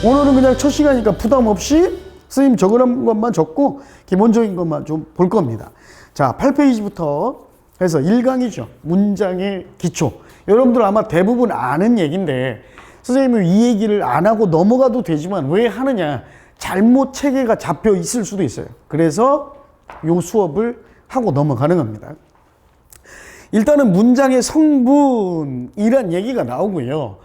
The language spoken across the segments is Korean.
오늘은 그냥 첫 시간이니까 부담 없이 선생님 적으란 것만 적고 기본적인 것만 좀 볼 겁니다. 자, 8페이지부터 해서 1강이죠. 문장의 기초. 여러분들 아마 대부분 아는 얘기인데 선생님은 이 얘기를 안 하고 넘어가도 되지만 왜 하느냐, 잘못 체계가 잡혀 있을 수도 있어요. 그래서 요 수업을 하고 넘어가는 겁니다. 일단은 문장의 성분이란 얘기가 나오고요.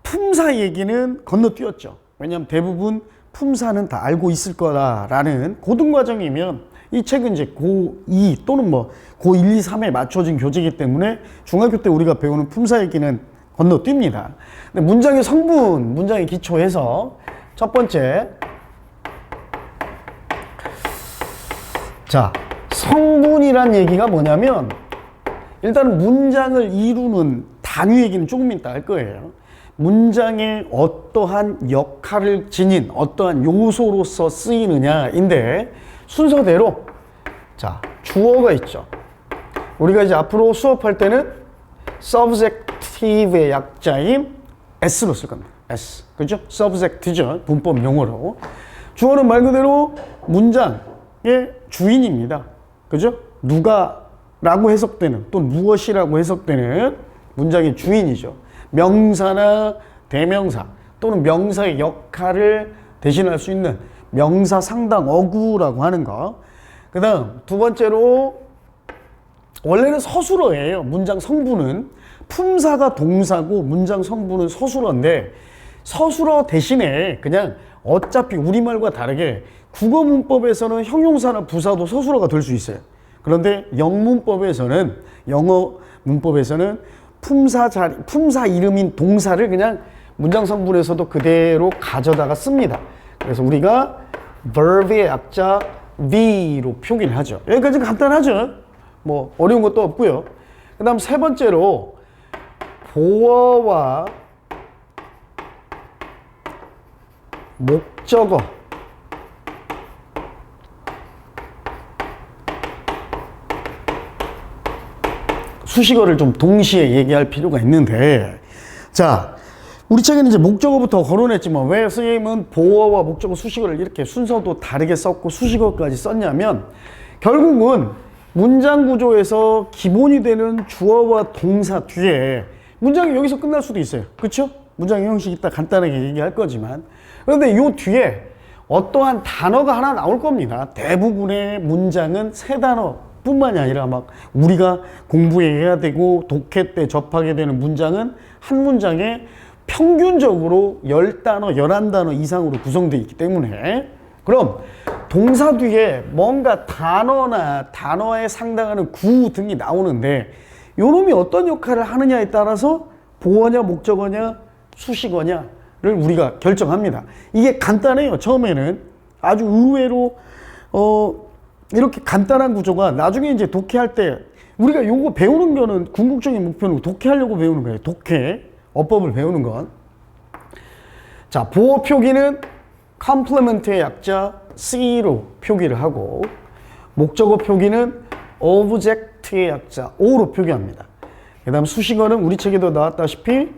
품사 얘기는 건너뛰었죠. 왜냐하면 대부분 품사는 다 알고 있을 거다라는 고등과정이면 이 책은 이제 고2 또는 뭐 고1, 2, 3에 맞춰진 교재이기 때문에 중학교 때 우리가 배우는 품사 얘기는 건너뜁니다. 근데 문장의 성분, 문장의 기초에서 첫 번째, 자, 성분이란 얘기가 뭐냐면 일단은 문장을 이루는 단위 얘기는 조금 이따 할 거예요. 문장에 어떠한 역할을 지닌 어떠한 요소로서 쓰이느냐인데 순서대로, 자, 주어가 있죠. 우리가 이제 앞으로 수업할 때는 subjective의 약자인 s로 쓸 겁니다. s. 그죠? subject죠. 문법 용어로. 주어는 말 그대로 문장의 주인입니다. 그죠? 누가라고 해석되는, 또 무엇이라고 해석되는 문장의 주인이죠. 명사나 대명사 또는 명사의 역할을 대신할 수 있는 명사 상당 어구라고 하는 거. 그 다음 두 번째로, 원래는 서술어예요. 문장 성분은 품사가 동사고 문장 성분은 서술어인데 서술어 대신에 그냥 어차피 우리말과 다르게 국어 문법에서는 형용사나 부사도 서술어가 될 수 있어요. 그런데 영문법에서는, 영어 문법에서는 품사 이름인 동사를 그냥 문장 성분에서도 그대로 가져다가 씁니다. 그래서 우리가 verb의 약자 V로 표기를 하죠. 여기까지 간단하죠. 뭐 어려운 것도 없고요. 그 다음 세 번째로, 보어와 목적어, 수식어를 좀 동시에 얘기할 필요가 있는데, 자, 우리 책에는 이제 목적어부터 거론했지만 왜 선생님은 보어와 목적어, 수식어를 이렇게 순서도 다르게 썼고 수식어까지 썼냐면, 결국은 문장 구조에서 기본이 되는 주어와 동사 뒤에 문장이 여기서 끝날 수도 있어요. 그렇죠? 문장의 형식 이따 간단하게 얘기할 거지만, 그런데 이 뒤에 어떠한 단어가 하나 나올 겁니다. 대부분의 문장은 세 단어 뿐만이 아니라 막 우리가 공부해야 되고 독해 때 접하게 되는 문장은 한 문장에 평균적으로 10단어, 11단어 이상으로 구성되어 있기 때문에, 그럼 동사 뒤에 뭔가 단어나 단어에 상당하는 구 등이 나오는데 요놈이 어떤 역할을 하느냐에 따라서 보어냐 목적어냐 수식어냐를 우리가 결정합니다. 이게 간단해요. 처음에는 아주 의외로 이렇게 간단한 구조가 나중에 이제 독해할 때 우리가 요거 배우는 거는 궁극적인 목표는 독해하려고 배우는 거예요. 독해, 어법을 배우는 건. 자, 보어 표기는 complement의 약자 C로 표기를 하고, 목적어 표기는 object의 약자 O로 표기합니다. 그 다음 수식어는 우리 책에도 나왔다시피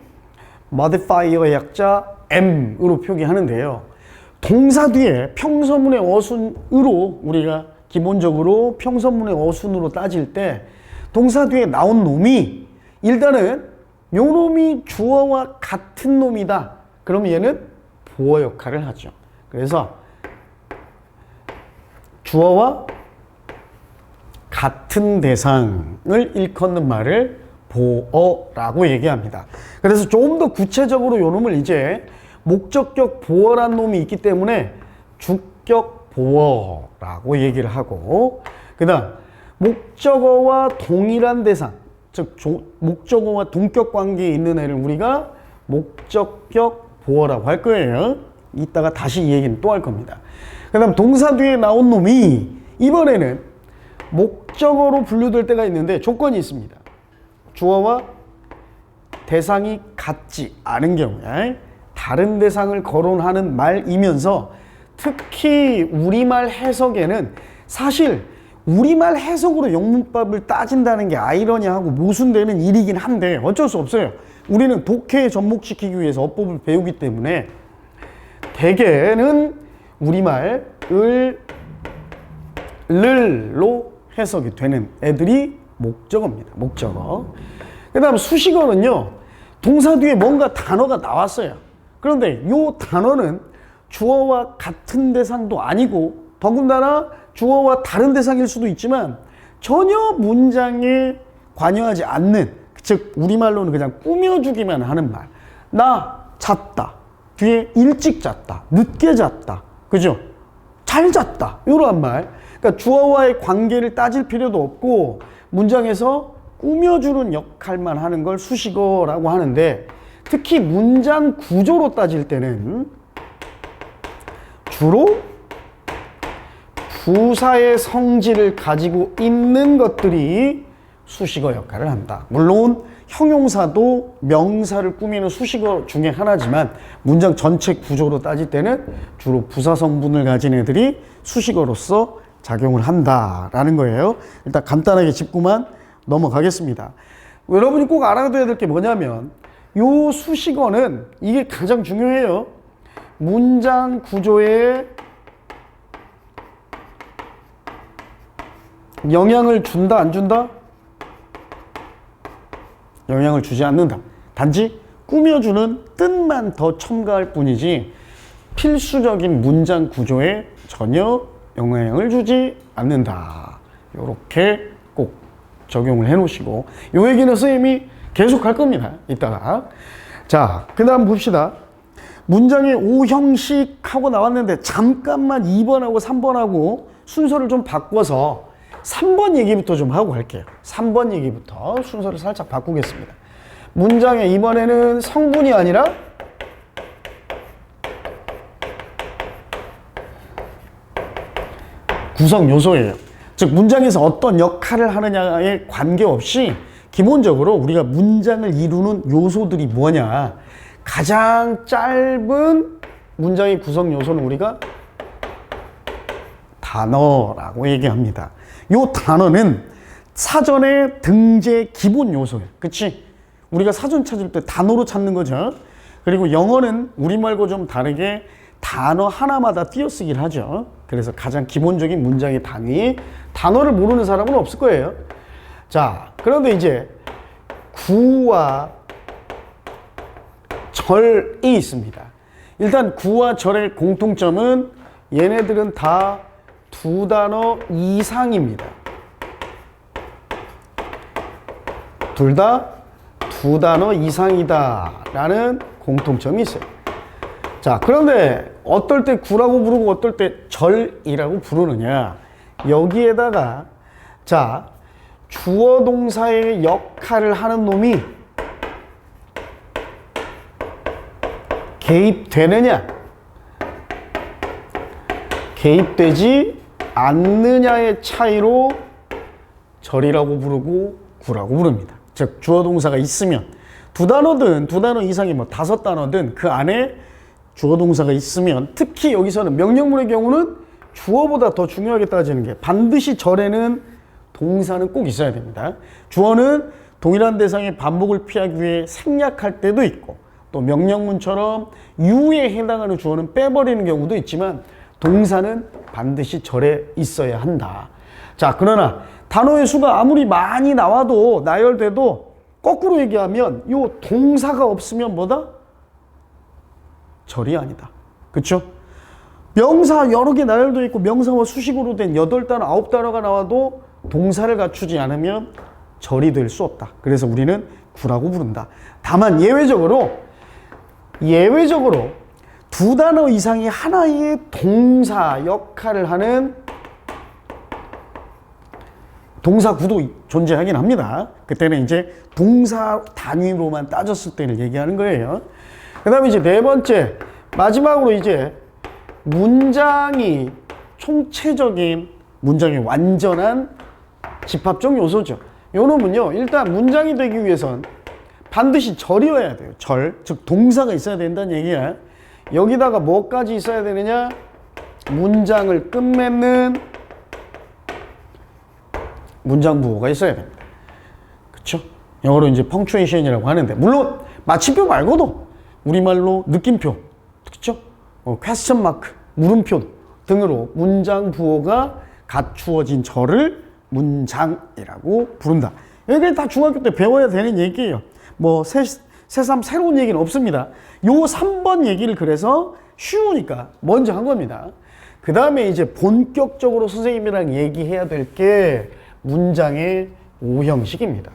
modifier의 약자 M으로 표기하는데요. 동사 뒤에 평서문의 어순으로, 우리가 기본적으로 평서문의 어순으로 따질 때 동사 뒤에 나온 놈이 일단은 요 놈이 주어와 같은 놈이다. 그럼 얘는 보어 역할을 하죠. 그래서 주어와 같은 대상을 일컫는 말을 보어라고 얘기합니다. 그래서 조금 더 구체적으로 요 놈을 이제 목적격 보어란 놈이 있기 때문에 주격 보어라고 얘기를 하고, 그 다음 목적어와 동일한 대상, 즉 목적어와 동격 관계에 있는 애를 우리가 목적격 보어라고 할 거예요. 이따가 다시 이 얘기는 또 할 겁니다. 그 다음 동사 뒤에 나온 놈이 이번에는 목적어로 분류될 때가 있는데 조건이 있습니다. 주어와 대상이 같지 않은 경우에 다른 대상을 거론하는 말이면서 특히 우리말 해석에는 사실 우리말 해석으로 영문법을 따진다는 게 아이러니하고 모순되는 일이긴 한데 어쩔 수 없어요. 우리는 독해에 접목시키기 위해서 어법을 배우기 때문에 대개는 우리말 을로 해석이 되는 애들이 목적어입니다. 목적어. 그 다음 수식어는요, 동사 뒤에 뭔가 단어가 나왔어요. 그런데 이 단어는 주어와 같은 대상도 아니고 더군다나 주어와 다른 대상일 수도 있지만 전혀 문장에 관여하지 않는, 즉 우리말로는 그냥 꾸며주기만 하는 말. 나 잤다. 뒤에 일찍 잤다. 늦게 잤다. 그죠? 잘 잤다. 이러한 말. 그러니까 주어와의 관계를 따질 필요도 없고 문장에서 꾸며주는 역할만 하는 걸 수식어라고 하는데, 특히 문장 구조로 따질 때는 주로 부사의 성질을 가지고 있는 것들이 수식어 역할을 한다. 물론 형용사도 명사를 꾸미는 수식어 중에 하나지만 문장 전체 구조로 따질 때는 주로 부사 성분을 가진 애들이 수식어로서 작용을 한다라는 거예요. 일단 간단하게 짚고만 넘어가겠습니다. 여러분이 꼭 알아둬야 될 게 뭐냐면 요 수식어는 이게 가장 중요해요. 문장 구조에 영향을 준다, 안 준다? 영향을 주지 않는다. 단지 꾸며주는 뜻만 더 첨가할 뿐이지 필수적인 문장 구조에 전혀 영향을 주지 않는다. 이렇게 꼭 적용을 해 놓으시고, 요 얘기는 선생님이 계속 할 겁니다. 이따가. 자, 그 다음 봅시다. 문장에 5형식 하고 나왔는데 잠깐만 2번하고 3번하고 순서를 좀 바꿔서 3번 얘기부터 좀 하고 갈게요. 3번 얘기부터 순서를 살짝 바꾸겠습니다. 문장에 이번에는 성분이 아니라 구성 요소예요. 즉 문장에서 어떤 역할을 하느냐에 관계없이 기본적으로 우리가 문장을 이루는 요소들이 뭐냐, 가장 짧은 문장의 구성 요소는 우리가 단어라고 얘기합니다. 요 단어는 사전의 등재 기본 요소예요. 그치? 우리가 사전 찾을 때 단어로 찾는 거죠. 그리고 영어는 우리말과 좀 다르게 단어 하나마다 띄어쓰기를 하죠. 그래서 가장 기본적인 문장의 단위, 단어를 모르는 사람은 없을 거예요. 자, 그런데 이제 구와 절이 있습니다. 일단 구와 절의 공통점은 얘네들은 다 두 단어 이상입니다. 둘 다 두 단어 이상이다 라는 공통점이 있어요. 자, 그런데 어떨 때 구라고 부르고 어떨 때 절이라고 부르느냐, 여기에다가 자, 주어 동사의 역할을 하는 놈이 개입되느냐 개입되지 않느냐의 차이로 절이라고 부르고 구라고 부릅니다. 즉 주어 동사가 있으면 두 단어든 두 단어 이상이 뭐 다섯 단어든 그 안에 주어 동사가 있으면, 특히 여기서는 명령문의 경우는 주어보다 더 중요하게 따지는 게 반드시 절에는 동사는 꼭 있어야 됩니다. 주어는 동일한 대상의 반복을 피하기 위해 생략할 때도 있고, 또 명령문처럼 유에 해당하는 주어는 빼버리는 경우도 있지만 동사는 반드시 절에 있어야 한다. 자, 그러나 단어의 수가 아무리 많이 나와도 나열돼도 거꾸로 얘기하면 요 동사가 없으면 뭐다? 절이 아니다. 그쵸? 명사 여러 개 나열돼 있고 명사와 수식어로 된 8단어, 9단어가 나와도 동사를 갖추지 않으면 절이 될 수 없다. 그래서 우리는 구라고 부른다. 다만 예외적으로 두 단어 이상이 하나의 동사 역할을 하는 동사 구도 존재하긴 합니다. 그때는 이제 동사 단위로만 따졌을 때를 얘기하는 거예요. 그 다음에 이제 네 번째, 마지막으로 이제 문장이 총체적인 문장의 완전한 집합적 요소죠. 요 놈은요, 일단 문장이 되기 위해선 반드시 절이어야 돼요. 절, 즉 동사가 있어야 된다는 얘기야. 여기다가 뭐까지 있어야 되느냐? 문장을 끝맺는 문장 부호가 있어야 됩니다. 그쵸? 영어로 이제 펑추에이션이라고 하는데, 물론 마침표 말고도 우리말로 느낌표, 그쵸? 퀘스천 마크, 물음표 등으로 문장 부호가 갖추어진 절을 문장이라고 부른다. 이게 다 중학교 때 배워야 되는 얘기예요. 뭐 새삼 새로운 얘기는 없습니다. 요 3번 얘기를 그래서 쉬우니까 먼저 한 겁니다. 그 다음에 이제 본격적으로 선생님이랑 얘기해야 될 게 문장의 오형식입니다.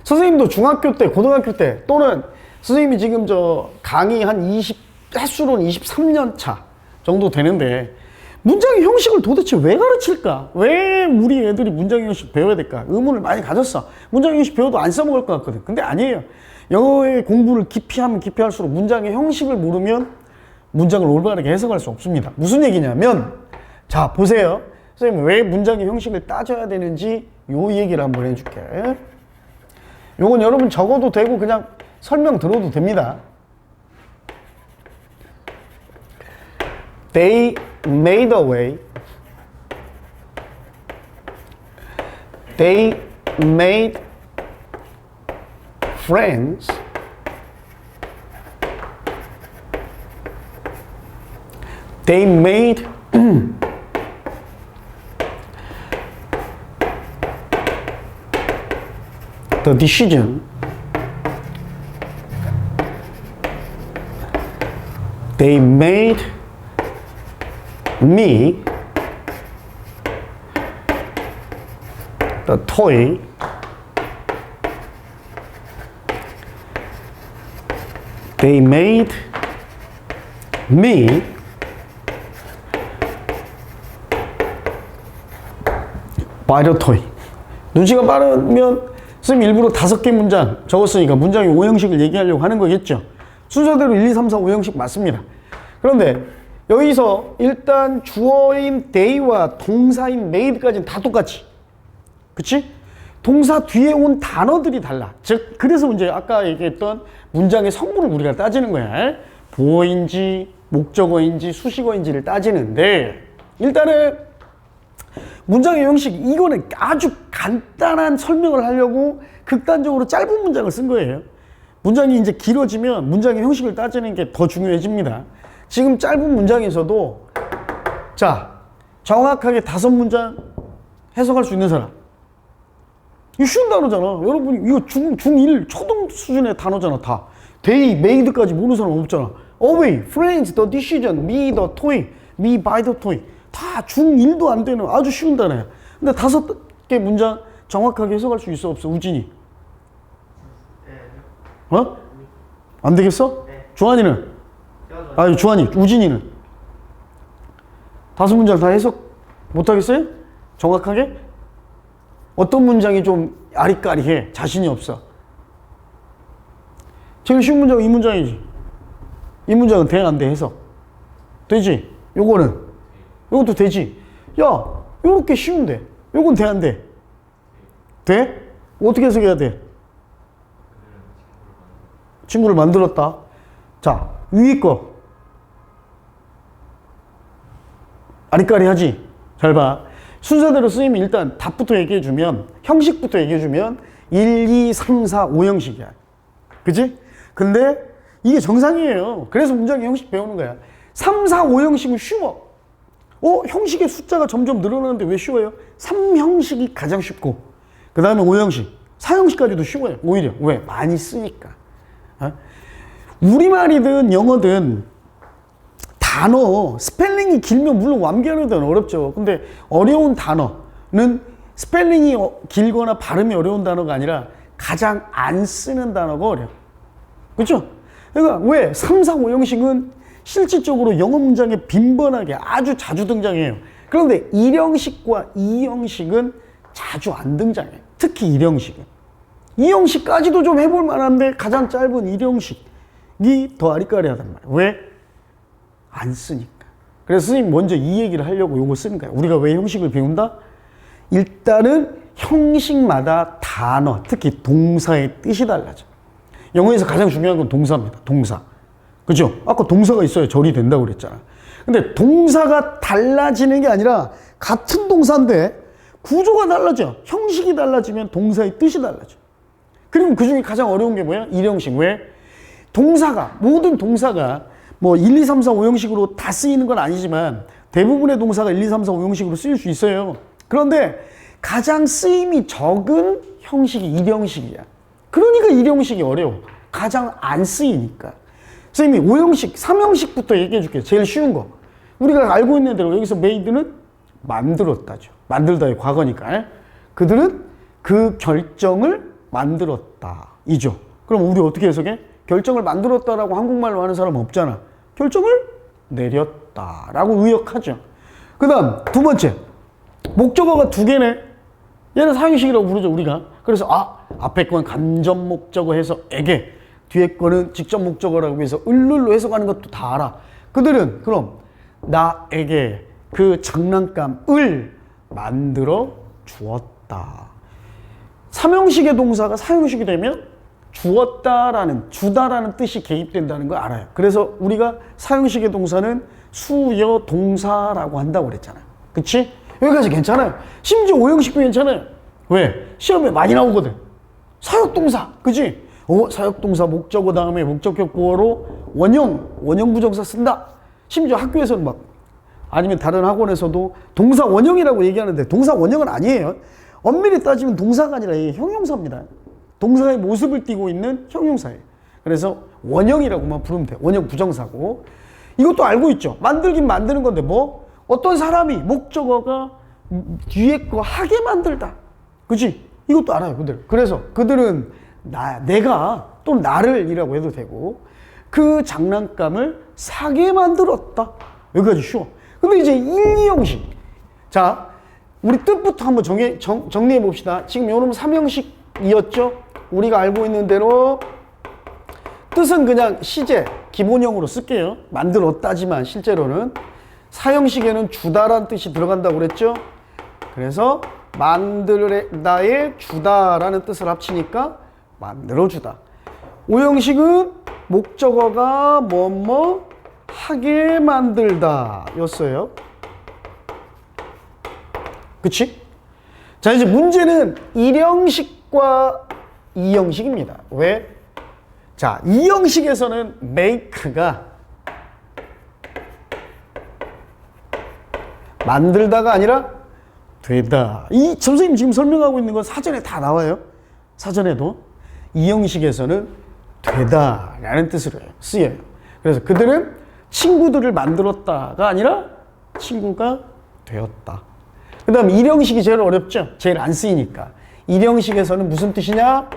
선생님도 중학교 때, 고등학교 때 또는 선생님이 지금 저 강의 한 횟수로는 23년 차 정도 되는데 문장의 형식을 도대체 왜 가르칠까? 왜 우리 애들이 문장의 형식 배워야 될까? 의문을 많이 가졌어. 문장의 형식 배워도 안 써먹을 것 같거든. 근데 아니에요. 영어의 공부를 깊이 하면 깊이 할수록 문장의 형식을 모르면 문장을 올바르게 해석할 수 없습니다. 무슨 얘기냐면, 자, 보세요. 선생님, 왜 문장의 형식을 따져야 되는지 요 얘기를 한번 해줄게. 요건 여러분 적어도 되고 그냥 설명 들어도 됩니다. They made a way. They made friends. They made the decision. They made me the toy. They made me buy the toy. 눈치가 빠르면 선생님 일부러 5개 문장 적었으니까 문장의 5형식을 얘기하려고 하는 거겠죠. 순서대로 1, 2, 3, 4, 5형식 맞습니다. 그런데 여기서 일단 주어인 they와 동사인 made까지는 다 똑같지. 그치? 동사 뒤에 온 단어들이 달라. 즉, 그래서 이제 아까 얘기했던 문장의 성분을 우리가 따지는 거야. 보어인지, 목적어인지, 수식어인지를 따지는데, 일단은 문장의 형식, 이거는 아주 간단한 설명을 하려고 극단적으로 짧은 문장을 쓴 거예요. 문장이 이제 길어지면 문장의 형식을 따지는 게 더 중요해집니다. 지금 짧은 문장에서도, 자, 정확하게 5문장 해석할 수 있는 사람. 이거 쉬운 단어잖아. 여러분이 이거 중1 초등 수준의 단어잖아, 다. they, made까지 모르는 사람 없잖아. away, friends, the decision, me, the toy, me, buy the toy. 다 중1도 안 되는 아주 쉬운 단어야. 근데 5개 문장 정확하게 해석할 수 있어, 없어? 우진이. 어? 안 되겠어? 주한이는? 아니, 주한이, 우진이는? 5문장 다 해석 못하겠어요? 정확하게? 어떤 문장이 좀 아리까리해? 자신이 없어? 제일 쉬운 문장은 이 문장이지. 이 문장은 돼, 안 돼? 해석. 되지? 요거는? 요것도 되지? 야, 요렇게 쉬운데. 요건 돼, 안 돼? 돼? 어떻게 해석해야 돼? 친구를 만들었다. 자, 위에 거. 아리까리하지? 잘 봐. 순서대로 선생님이 일단 답부터 얘기해주면, 형식부터 얘기해주면 1, 2, 3, 4, 5형식이야. 그치? 근데 이게 정상이에요. 그래서 문장의 형식 배우는 거야. 3, 4, 5형식은 쉬워. 형식의 숫자가 점점 늘어나는데 왜 쉬워요? 3형식이 가장 쉽고, 그 다음에 5형식, 4형식까지도 쉬워요. 오히려. 왜? 많이 쓰니까. 우리말이든 영어든 단어, 스펠링이 길면 물론 완비하는 데는 어렵죠. 근데 어려운 단어는 스펠링이 길거나 발음이 어려운 단어가 아니라 가장 안 쓰는 단어가 어려워. 그렇죠? 그러니까 왜 3, 4, 5형식은 실질적으로 영어 문장에 빈번하게 아주 자주 등장해요. 그런데 1형식과 2형식은 자주 안 등장해요. 특히 1형식은. 2형식까지도 좀 해볼 만한데 가장 짧은 1형식이 더 아리까리하단 말이에요. 왜? 안 쓰니까. 그래서 선생님 먼저 이 얘기를 하려고 요거 쓰는 거예요. 우리가 왜 형식을 배운다? 일단은 형식마다 단어, 특히 동사의 뜻이 달라져. 영어에서 가장 중요한 건 동사입니다. 동사. 그죠? 아까 동사가 있어야 절이 된다고 그랬잖아. 근데 동사가 달라지는 게 아니라 같은 동사인데 구조가 달라져. 형식이 달라지면 동사의 뜻이 달라져. 그리고 그 중에 가장 어려운 게 뭐야? 1형식. 왜? 동사가, 모든 동사가 뭐 1, 2, 3, 4, 5형식으로 다 쓰이는 건 아니지만 대부분의 동사가 1, 2, 3, 4, 5형식으로 쓰일 수 있어요. 그런데 가장 쓰임이 적은 형식이 1형식이야. 그러니까 1형식이 어려워. 가장 안 쓰이니까. 선생님이 5형식, 3형식부터 얘기해 줄게요. 제일 쉬운 거. 우리가 알고 있는 대로 여기서 made는 만들었다죠. 만들다의 과거니까. 그들은 그 결정을 만들었다. 이죠. 그럼 우리 어떻게 해석해? 결정을 만들었다라고 한국말로 하는 사람 없잖아. 결정을 내렸다라고 의역하죠. 그 다음 두 번째. 목적어가 두 개네. 얘는 사형식이라고 부르죠, 우리가. 그래서 앞에 건 간접 목적어 해서 에게, 뒤에 거는 직접 목적어라고 해서 을룰로 해석하는 것도 다 알아. 그들은 그럼 나에게 그 장난감을 만들어 주었다. 삼형식의 동사가 사형식이 되면 주었다라는, 주다라는 뜻이 개입된다는 걸 알아요. 그래서 우리가 사형식의 동사는 수여 동사라고 한다고 그랬잖아요. 그치? 여기까지 괜찮아요. 심지어 5형식도 괜찮아요. 왜? 시험에 많이 나오거든. 사역동사, 그치? 사역동사 목적어 다음에 목적격 보어로 원형 부정사 쓴다. 심지어 학교에서는 막, 아니면 다른 학원에서도 동사 원형이라고 얘기하는데 동사 원형은 아니에요. 엄밀히 따지면 동사가 아니라 형용사입니다. 동사의 모습을 띠고 있는 형용사예요. 그래서 원형이라고만 부르면 돼요. 원형 부정사고. 이것도 알고 있죠. 만들긴 만드는 건데 뭐? 어떤 사람이 목적어가 뒤에 거 하게 만들다. 그치? 이것도 알아요, 그들. 그래서 그들은 내가 또는 나를 이라고 해도 되고 그 장난감을 사게 만들었다. 여기까지 쉬워. 근데 이제 1, 2형식. 자, 우리 뜻부터 한번 정리해 봅시다. 지금 요놈 3형식이었죠? 우리가 알고 있는 대로 뜻은 그냥 시제, 기본형으로 쓸게요. 만들었다지만 실제로는 4형식에는 주다라는 뜻이 들어간다고 그랬죠? 그래서 만들다의 주다라는 뜻을 합치니까 만들어주다. 5형식은 목적어가 뭐뭐 하게 만들다 였어요. 그치? 자, 이제 문제는 1형식과 2형식입니다. 왜? 자, 2형식에서는 make가 만들다가 아니라 되다. 이 선생님 지금 설명하고 있는 건 사전에 다 나와요. 사전에도. 2형식에서는 되다라는 뜻으로 쓰여요. 그래서 그들은 친구들을 만들었다가 아니라 친구가 되었다. 그 다음 1형식이 제일 어렵죠? 제일 안 쓰이니까. 1형식에서는 무슨 뜻이냐?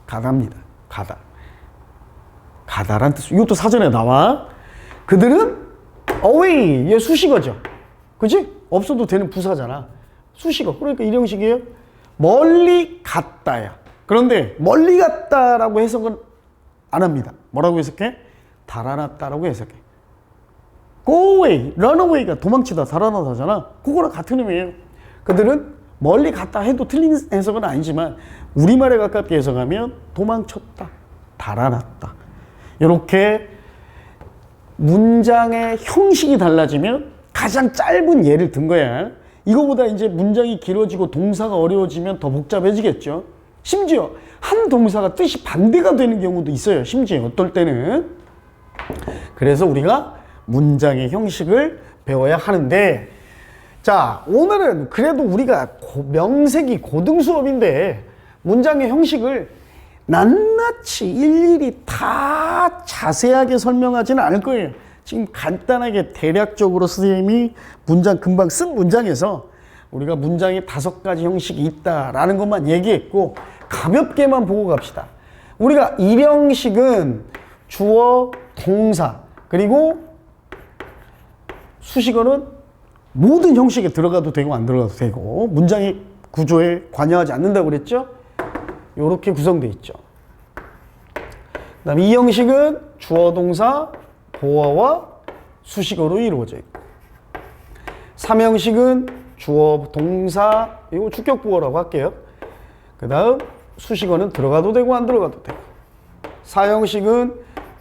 가다입니다. 가다. 가다란 뜻. 이것도 사전에 나와. 그들은 away. 얘 수식어죠. 그치? 없어도 되는 부사잖아. 수식어. 그러니까 1형식이에요. 멀리 갔다야. 그런데 멀리 갔다라고 해석은 안 합니다. 뭐라고 해석해? 달아났다라고 해석해. go away, run away가 도망치다, 달아나다잖아. 그거랑 같은 의미예요. 그들은 멀리 갔다 해도 틀린 해석은 아니지만 우리말에 가깝게 해석하면 도망쳤다, 달아났다. 이렇게 문장의 형식이 달라지면 가장 짧은 예를 든 거야. 이거보다 이제 문장이 길어지고 동사가 어려워지면 더 복잡해지겠죠. 심지어 한 동사가 뜻이 반대가 되는 경우도 있어요. 심지어 어떨 때는. 그래서 우리가 문장의 형식을 배워야 하는데, 자, 오늘은 그래도 우리가 명색이 고등 수업인데 문장의 형식을 낱낱이 일일이 다 자세하게 설명하지는 않을 거예요. 지금 간단하게 대략적으로 선생님이 문장 금방 쓴 문장에서 우리가 문장에 5가지 형식이 있다라는 것만 얘기했고 가볍게만 보고 갑시다. 우리가 1형식은 주어, 동사, 그리고 수식어는 모든 형식에 들어가도 되고 안 들어가도 되고 문장의 구조에 관여하지 않는다고 그랬죠? 이렇게 구성되어 있죠. 그 다음 2형식은 주어, 동사, 보어와 수식어로 이루어져 있고 3형식은 주어, 동사, 이거 주격보어라고 할게요. 그 다음 수식어는 들어가도 되고 안 들어가도 되고 4형식은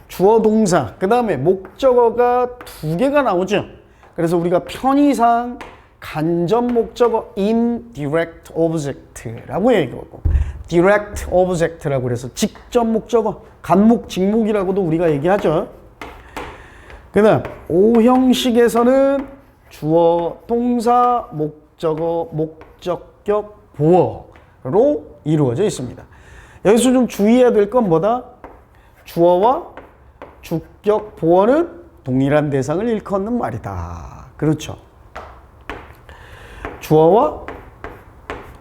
주어, 동사, 그 다음에 목적어가 2개가 나오죠. 그래서 우리가 편의상 간접 목적어 indirect object라고 얘기하고 direct object라고 그래서 직접 목적어, 간목, 직목이라고도 우리가 얘기하죠. 그 다음 오형식에서는 주어, 동사, 목적어, 목적격, 보어로 이루어져 있습니다. 여기서 좀 주의해야 될 건 뭐다? 주어와 주격, 보어는 동일한 대상을 일컫는 말이다. 그렇죠. 주어와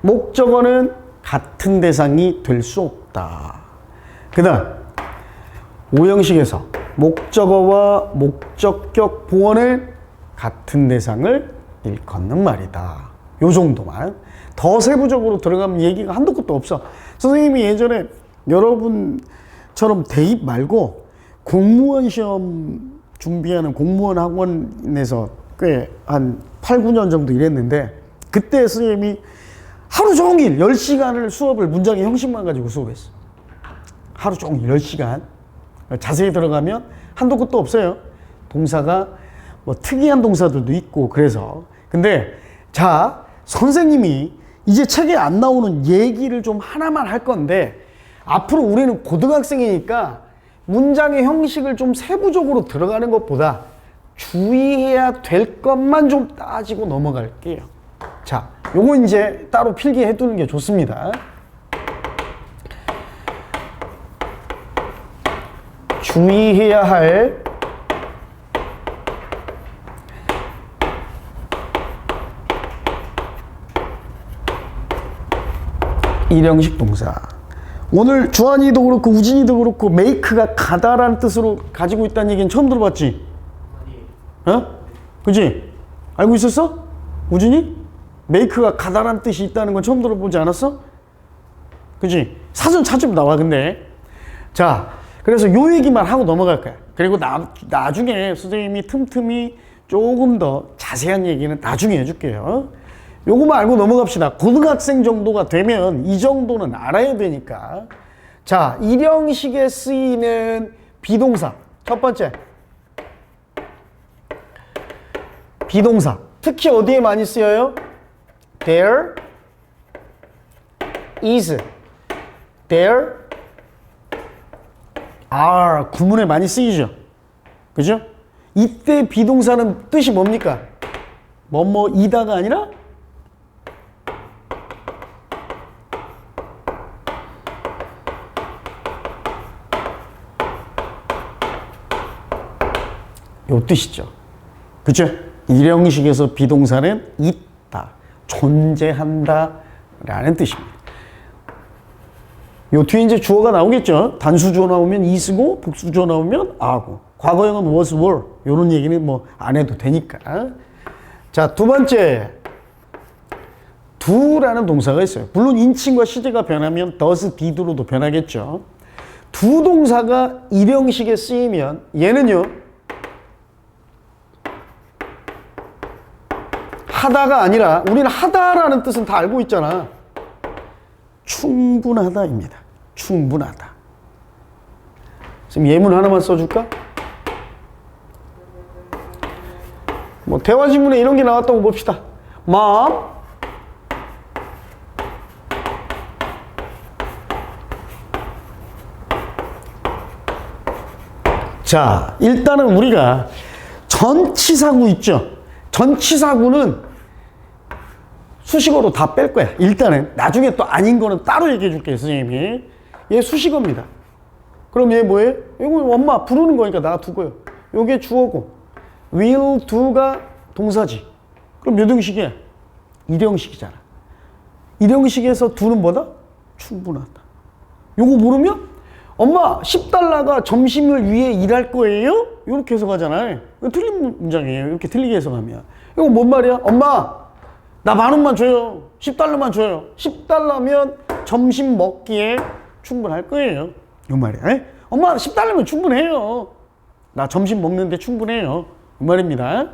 목적어는 같은 대상이 될 수 없다. 그 다음 오형식에서 목적어와 목적격, 보어는 같은 대상을 일컫는 말이다. 요 정도만. 더 세부적으로 들어가면 얘기가 한도 끝도 없어. 선생님이 예전에 여러분처럼 대입 말고 공무원 시험 준비하는 공무원 학원에서 꽤 한 8, 9년 정도 일했는데, 그때 선생님이 하루 종일 10시간을 수업을 문장의 형식만 가지고 수업했어. 하루 종일 10시간. 자세히 들어가면 한도 끝도 없어요. 동사가 뭐 특이한 동사들도 있고 그래서. 근데 자, 선생님이 이제 책에 안 나오는 얘기를 좀 하나만 할 건데, 앞으로 우리는 고등학생이니까 문장의 형식을 좀 세부적으로 들어가는 것보다 주의해야 될 것만 좀 따지고 넘어갈게요. 자, 요거 이제 따로 필기해 두는 게 좋습니다. 주의해야 할 일형식 동사. 오늘 주한이도 그렇고 우진이도 그렇고 make가 가다라는 뜻으로 가지고 있다는 얘기는 처음 들어봤지? 어? 그치? 알고 있었어? 우진이? make가 가다라는 뜻이 있다는 건 처음 들어보지 않았어? 그치? 사전 찾으면 나와. 근데 자, 그래서 요 얘기만 하고 넘어갈 거야. 그리고 나중에 선생님이 틈틈이 조금 더 자세한 얘기는 나중에 해줄게요. 요거만 알고 넘어갑시다. 고등학생 정도가 되면 이 정도는 알아야 되니까. 자, 일형식에 쓰이는 비동사. 첫 번째. 비동사. 특히 어디에 많이 쓰여요? There is. There are. 구문에 많이 쓰이죠. 그죠? 이때 비동사는 뜻이 뭡니까? 뭐뭐이다가 아니라 요 뜻이죠. 그쵸? 일형식에서 비동사는 있다, 존재한다 라는 뜻입니다. 요 뒤에 이제 주어가 나오겠죠. 단수주어 나오면 is고 복수주어 나오면 are고, 과거형은 was, were. 요런 얘기는 뭐 안 해도 되니까. 자, 두 번째. do라는 동사가 있어요. 물론 인칭과 시제가 변하면 does, did로도 변하겠죠. do 동사가 일형식에 쓰이면 얘는요, 하다가 아니라, 우리는 하다라는 뜻은 다 알고 있잖아. 충분하다입니다. 충분하다. 지금 예문 하나만 써줄까? 뭐 대화지문에 이런 게 나왔다고 봅시다. Mom, 자, 일단은 우리가 전치사구 있죠. 전치사구는 수식어로 다 뺄 거야. 일단은 나중에 또 아닌 거는 따로 얘기해 줄게요, 선생님이. 얘 수식어입니다. 그럼 얘 뭐예요? 이거 엄마 부르는 거니까 놔두고요. 요게 주어고, will, do가 동사지. 그럼 몇 형식이야? 일형식이잖아. 일형식에서 do는 뭐다? 충분하다. 요거 모르면 엄마 10달러가 점심을 위해 일할 거예요? 이렇게 해석하잖아요. 이거 틀린 문장이에요. 이렇게 틀리게 해석하면. 이거 뭔 말이야? 엄마 나 10,000원만 줘요. 10달러만 줘요. 10달러면 점심 먹기에 충분할 거예요. 이 말이야. 에? 엄마 10달러면 충분해요. 나 점심 먹는데 충분해요. 이 말입니다.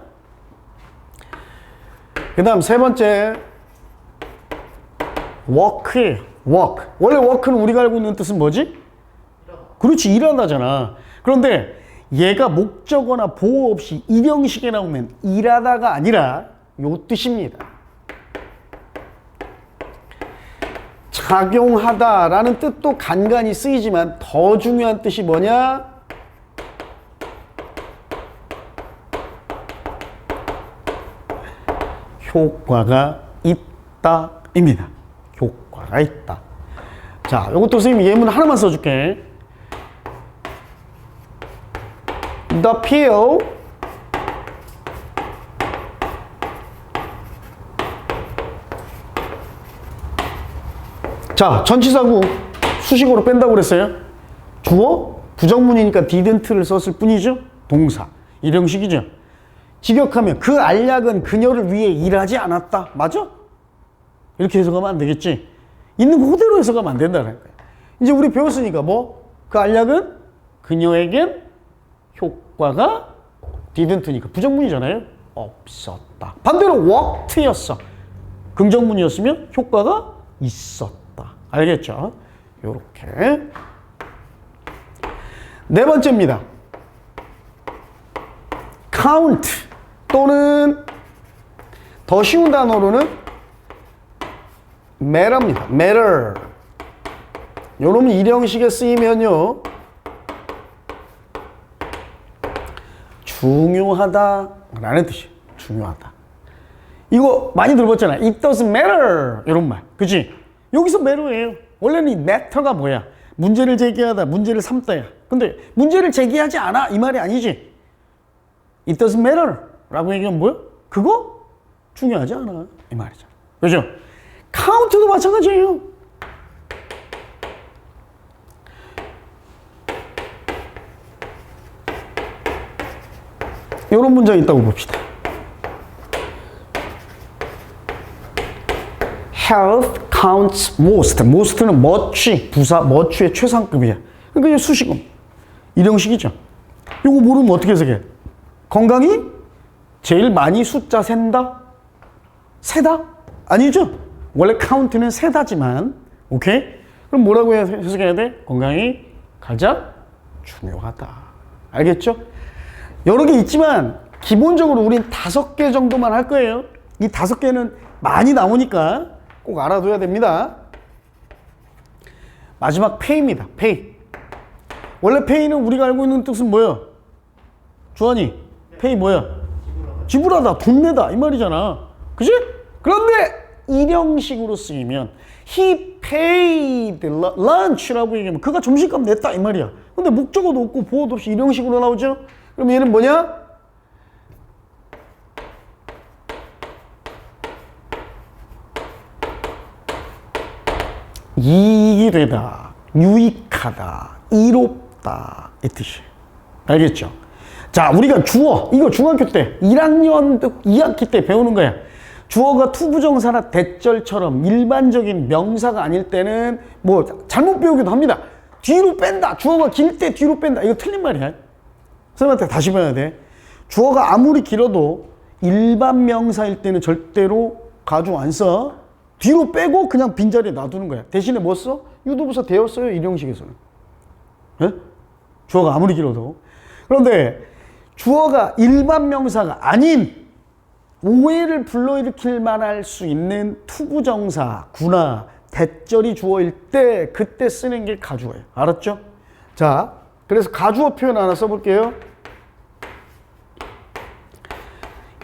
그 다음 세 번째. work예요. work. 원래 work는 우리가 알고 있는 뜻은 뭐지? 그렇지, 일하다잖아. 그런데 얘가 목적어나 보호 없이 일형식에 나오면 일하다가 아니라 요 뜻입니다. 작용하다라는 뜻도 간간히 쓰이지만 더 중요한 뜻이 뭐냐? 효과가 있다입니다. 효과가 있다. 자, 이것도 선생님 예문 하나만 써줄게. The pill 자, 전치사구 수식어로 뺀다고 그랬어요. 주어? 부정문이니까 didn't를 썼을 뿐이죠. 동사. 일형식이죠. 직역하면 그 알약은 그녀를 위해 일하지 않았다. 맞아? 이렇게 해석하면 안 되겠지. 있는 거 그대로 해석하면 안 된다는 거야. 이제 우리 배웠으니까 뭐? 그 알약은 그녀에겐 효과가 didn't니까 부정문이잖아요. 없었다. 반대로 worked였어. 긍정문이었으면 효과가 있었다. 알겠죠? 요렇게. 네 번째입니다. count 또는 더 쉬운 단어로는 matter입니다. matter. 요놈 일형식에 쓰이면요. 중요하다 라는 뜻이에요. 중요하다. 이거 많이 들어봤잖아. It doesn't matter. 이런 말. 그치? 여기서 matter예요. 원래는 이 matter가 뭐야? 문제를 제기하다, 문제를 삼다야. 근데 문제를 제기하지 않아. 이 말이 아니지. It doesn't matter. 라고 얘기하면 뭐야? 그거 중요하지 않아. 이 말이죠. 그죠? count도 마찬가지예요. 이런 문장이 있다고 봅시다. Health counts most. most는 much, 부사 much의 최상급이야. 그러니까 이게 수식어. 일형식이죠. 이거 모르면 어떻게 해석해? 건강이 제일 많이 숫자 센다? 세다? 아니죠? 원래 count는 세다지만, 오케이? 그럼 뭐라고 해석해야 돼? 건강이 가장 중요하다. 알겠죠? 여러 개 있지만 기본적으로 우린 5개 정도만 할 거예요. 이 5개는 많이 나오니까 꼭 알아둬야 됩니다. 마지막 pay입니다. pay. 원래 pay는 우리가 알고 있는 뜻은 뭐예요? 주환이, pay 뭐야? 지불하다, 돈 내다 이 말이잖아. 그치? 그런데 일형식으로 쓰이면 he paid lunch라고 얘기하면 그가 점심값 냈다 이 말이야. 근데 목적어도 없고 보어도 없이 일형식으로 나오죠? 그럼 얘는 뭐냐? 이익이 되다, 유익하다, 이롭다 이 뜻이에요. 알겠죠? 자, 우리가 주어, 이거 중학교 때 1학년 2학기 때 배우는 거야. 주어가 투부정사나 대절처럼 일반적인 명사가 아닐 때는 뭐 잘못 배우기도 합니다. 뒤로 뺀다. 주어가 길 때 뒤로 뺀다. 이거 틀린 말이야. 선생님한테 다시 배워야 돼. 주어가 아무리 길어도 일반 명사일 때는 절대로 가중 안 써. 뒤로 빼고 그냥 빈자리에 놔두는 거야. 대신에 뭐 써? 유도부사 되었어요. 일형식에서는. 네? 주어가 아무리 길어도. 그런데 주어가 일반 명사가 아닌 오해를 불러일으킬 만할 수 있는 투부정사, 구나, 대절이 주어일 때 그때 쓰는 게 가주어예요. 알았죠? 자, 그래서 가주어 표현 하나 써볼게요.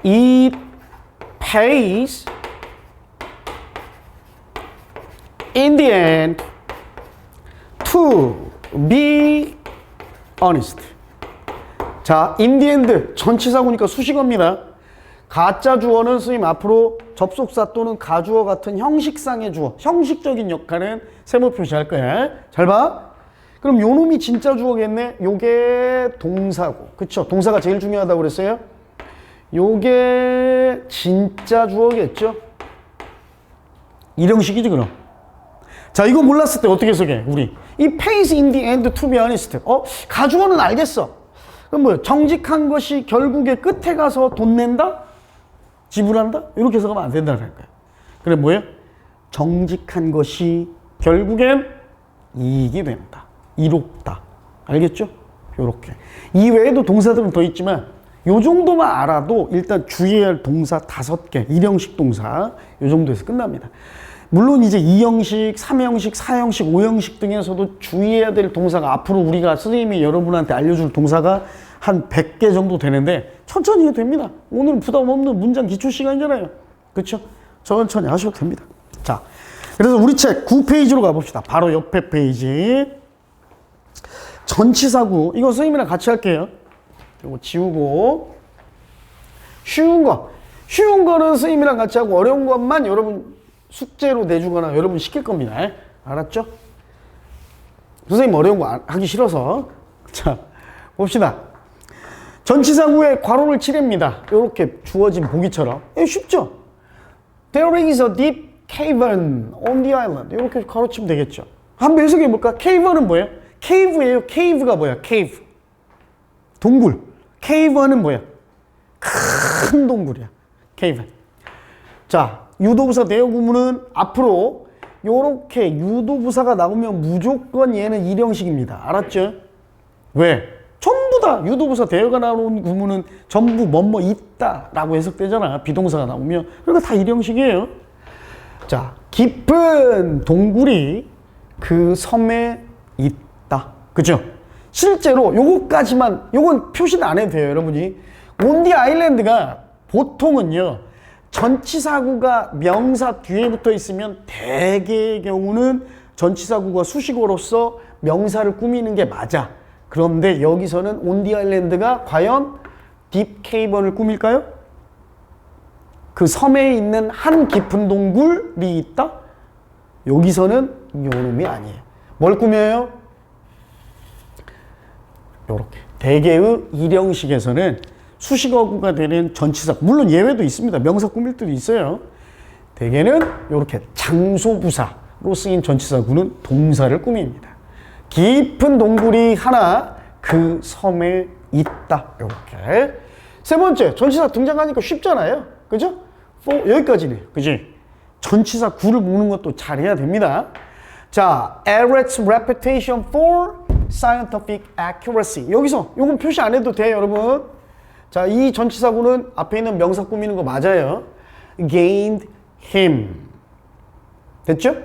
It pays in the end to be honest. 자, in the end 전치사구니까 수식어입니다. 가짜 주어는 선생님 앞으로 접속사 또는 가주어 같은 형식상의 주어, 형식적인 역할은 세모 표시할 거야. 잘 봐. 그럼 요 놈이 진짜 주어겠네. 요게 동사고. 그쵸? 동사가 제일 중요하다고 그랬어요. 요게 진짜 주어겠죠? 일형식이지 그럼. 자, 이거 몰랐을 때 어떻게 해석해? 우리 이 pays in the end to be honest. 가주어는 알겠어. 그럼 뭐야? 정직한 것이 결국에 끝에 가서 돈 낸다? 지불한다? 이렇게 해석하면 안 된다는 거야. 그래 뭐예요? 정직한 것이 결국엔 이익이 된다. 이롭다. 알겠죠? 요렇게. 이 외에도 동사들은 더 있지만 요 정도만 알아도 일단 주의해야 할 동사 5개, 일형식 동사 요 정도에서 끝납니다. 물론 이제 2형식, 3형식, 4형식, 5형식 등에서도 주의해야 될 동사가 앞으로 우리가 선생님이 여러분한테 알려줄 동사가 한 100개 정도 되는데 천천히 해도 됩니다. 오늘은 부담 없는 문장 기초 시간이잖아요. 그렇죠? 천천히 하셔도 됩니다. 자, 그래서 우리 책 9페이지로 가봅시다. 바로 옆에 페이지. 전치사구. 이거 선생님이랑 같이 할게요. 이거 지우고. 쉬운 거는 선생님이랑 같이 하고 어려운 것만 여러분 숙제로 내주거나 여러분 시킬 겁니다. 알았죠? 선생님 어려운 거 하기 싫어서. 자, 봅시다. 전치사구에 괄호를 칠합니다. 이렇게 주어진 보기처럼. 쉽죠? There is a deep cavern on the island. 이렇게 가로치면 되겠죠. 한번 해석해 볼까? cave는 뭐예요? cave예요. cave가 뭐야? cave. 동굴. cave는 뭐야? 큰 동굴이야. cave. 자, 유도부사 대여구문은 앞으로 요렇게 유도부사가 나오면 무조건 얘는 일형식입니다. 알았죠? 왜? 전부 다 유도부사 대여가 나오는 구문은 전부 뭐뭐 있다 라고 해석되잖아. 비동사가 나오면. 그러니까 다 일형식이에요. 자, 깊은 동굴이 그 섬에 있다. 그죠? 실제로 요거까지만, 요건 표시는 안 해도 돼요, 여러분이. 온디 아일랜드가 보통은요, 전치사구가 명사 뒤에 붙어 있으면 대개의 경우는 전치사구가 수식어로서 명사를 꾸미는 게 맞아. 그런데 여기서는 온디 아일랜드가 과연 딥 케이번을 꾸밀까요? 그 섬에 있는 한 깊은 동굴이 있다? 여기서는 요놈이 아니에요. 뭘 꾸며요? 요렇게. 대개의 일형식에서는 수식어구가 되는 전치사, 물론 예외도 있습니다. 명사 꾸밀 때도 있어요. 대개는 이렇게 장소부사로 쓰인 전치사구는 동사를 꾸밉니다. 깊은 동굴이 하나 그 섬에 있다. 이렇게. 세 번째, 전치사 등장하니까 쉽잖아요. 그죠? 여기까지네요. 그지? 전치사 구를 묶는 것도 잘해야 됩니다. 자, Everett's reputation for scientific accuracy. 여기서 요건 표시 안 해도 돼요, 여러분. 자, 이 전치사구는 앞에 있는 명사 꾸미는 거 맞아요. gained him. 됐죠?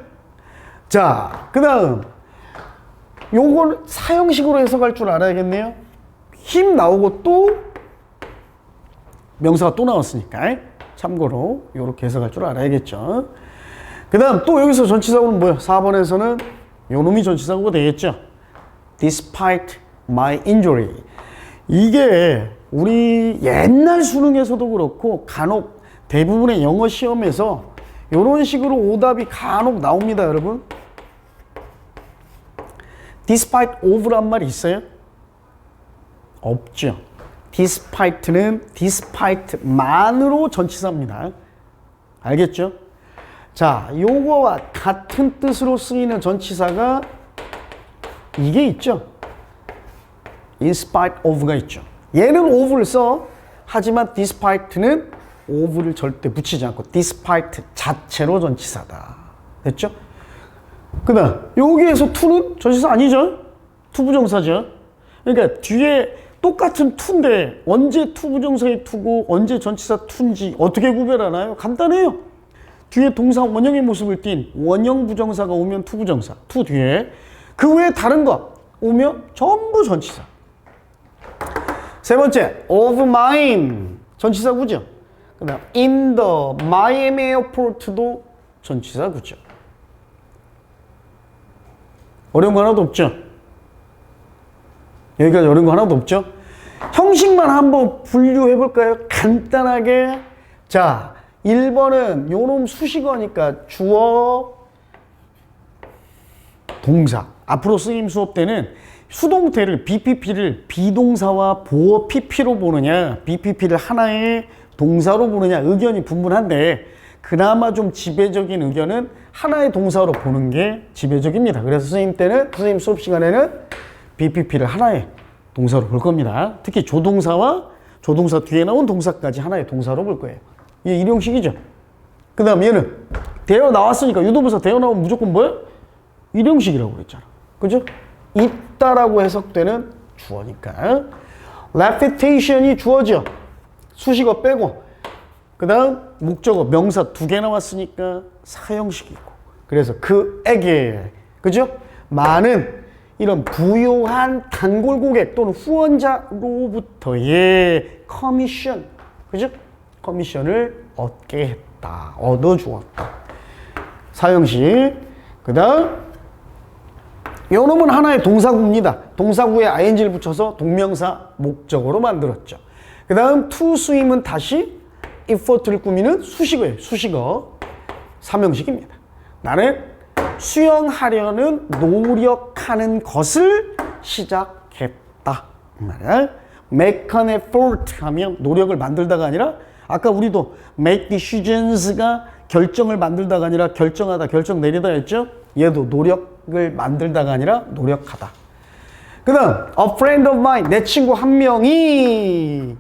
자, 그 다음. 요걸 사형식으로 해석할 줄 알아야겠네요. 힘 나오고 또 명사가 또 나왔으니까. 참고로 요렇게 해석할 줄 알아야겠죠. 그 다음 또 여기서 전치사구는 뭐예요? 4번에서는 요놈이 전치사구가 되겠죠. Despite my injury. 이게 우리 옛날 수능에서도 그렇고 간혹 대부분의 영어 시험에서 이런 식으로 오답이 간혹 나옵니다, 여러분. despite of란 말이 있어요? 없죠. despite는 despite만으로 전치사입니다. 알겠죠? 자, 요거와 같은 뜻으로 쓰이는 전치사가 이게 있죠. in spite of가 있죠. 얘는 of를 써. 하지만 despite는 of를 절대 붙이지 않고 despite 자체로 전치사다. 됐죠? 그 다음 여기에서 to는 전치사 아니죠? to 부정사죠. 그러니까 뒤에 똑같은 to인데 언제 to 부정사의 to고 언제 전치사 to인지 어떻게 구별하나요? 간단해요. 뒤에 동사 원형의 모습을 띈 원형 부정사가 오면 to 부정사, to 뒤에 그 외에 다른 거 오면 전부 전치사. 세 번째, of mine 전치사구죠. 그 다음 in the Miami airport도 전치사구죠. 어려운 거 하나도 없죠? 여기까지 어려운 거 하나도 없죠? 형식만 한번 분류해 볼까요? 간단하게. 자, 1번은 요놈 수식어니까 주어, 동사. 앞으로 쓰임 수업 때는 수동태를 BPP를 비동사와 보어 PP로 보느냐, BPP를 하나의 동사로 보느냐 의견이 분분한데 그나마 좀 지배적인 의견은 하나의 동사로 보는 게 지배적입니다. 그래서 선생님 때는 선생님 수업 시간에는 BPP를 하나의 동사로 볼 겁니다. 특히 조동사와 조동사 뒤에 나온 동사까지 하나의 동사로 볼 거예요. 이게 일형식이죠. 그 다음 얘는 대어 나왔으니까 유도부사 대어 나오면 무조건 뭐예요? 일형식이라고 그랬잖아. 그죠? 있다라고 해석되는 주어니까. reputation이 주어죠. 수식어 빼고. 그 다음 목적어 명사 2개 나왔으니까 사형식이고. 그래서 그에게, 그죠? 많은 이런 부유한 단골 고객 또는 후원자로부터의 커미션, 그죠? 커미션을 얻게 했다. 얻어주었다. 사형식. 그 다음, 요 놈은 하나의 동사구입니다. 동사구에 ing를 붙여서 동명사 목적어로 만들었죠. 그 다음, to swim은 다시 effort를 꾸미는 수식어예요. 수식어. 삼형식입니다. 나는 수영하려는 노력하는 것을 시작했다. make an effort 하면 노력을 만들다가 아니라, 아까 우리도 make decisions가 결정을 만들다가 아니라 결정하다, 결정 내리다 했죠? 얘도 노력을 만들다가 아니라 노력하다. 그 다음, a friend of mine, 내 친구 한 명이.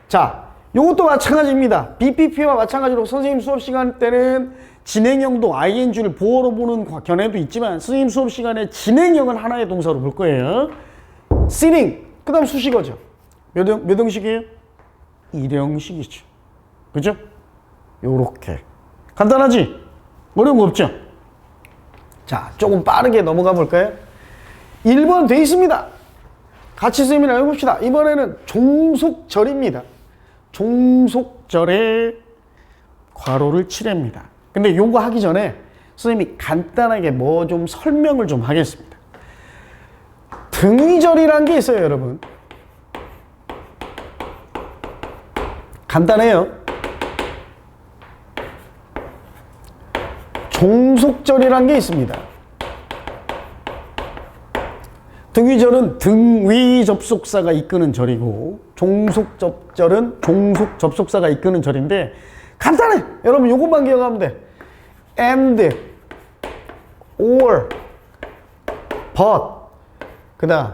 자, 요것도 마찬가지입니다. BPP와 마찬가지로 선생님 수업 시간 때는 진행형도 ing를 보어로 보는 견해도 있지만 선생님 수업 시간에 진행형은 하나의 동사로 볼 거예요. sitting, 그 다음 수식어죠. 몇 형식이에요? 일형식이죠. 그죠? 요렇게. 간단하지? 어려운 거 없죠? 자, 조금 빠르게 넘어가 볼까요? 1번 돼 있습니다. 같이 선생님이랑 해봅시다. 이번에는 종속절입니다. 종속절에 괄호를 칠합니다. 근데 요거 하기 전에 선생님이 간단하게 뭐 좀 설명을 좀 하겠습니다. 등위절이라는 게 있어요, 여러분. 간단해요. 종속절이라는 게 있습니다. 등위절은 등위 접속사가 이끄는 절이고 종속접절은 종속 접속사가 이끄는 절인데 간단해. 여러분 요것만 기억하면 돼. and, or, but, 그 다음